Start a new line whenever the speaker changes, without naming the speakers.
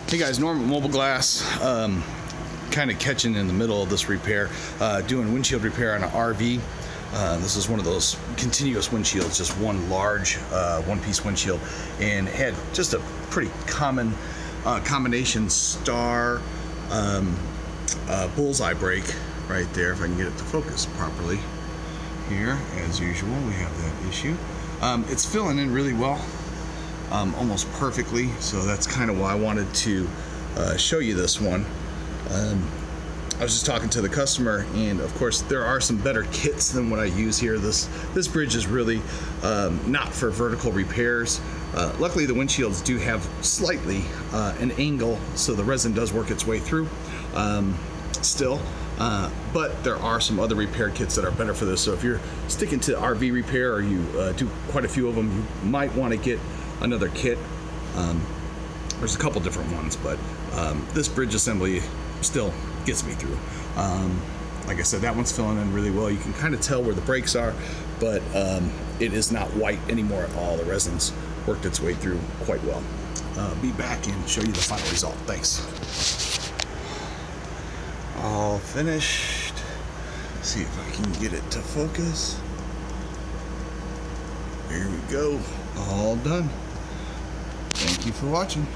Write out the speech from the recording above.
Hey guys, Norm Mobile Glass, kind of catching in the middle of this repair, doing windshield repair on an RV. This is one of those continuous windshields, just one large one-piece windshield, and had just a pretty common combination star bullseye break right there, if I can get it to focus properly. Here, as usual, we have that issue. It's filling in really well. Almost perfectly, so that's kind of why I wanted to show you this one. I was just talking to the customer, and of course there are some better kits than what I use here. This bridge is really not for vertical repairs. Luckily the windshields do have slightly an angle, so the resin does work its way through still. But there are some other repair kits that are better for this. So if you're sticking to RV repair, or you do quite a few of them, you might want to get another kit. There's a couple different ones, but this bridge assembly still gets me through. Like I said, that one's filling in really well. You can kind of tell where the brakes are, but it is not white anymore at all. The resin's worked its way through quite well. Be back and show you the final result. Thanks. All finished. See if I can get it to focus. There we go. All done. Thank you for watching.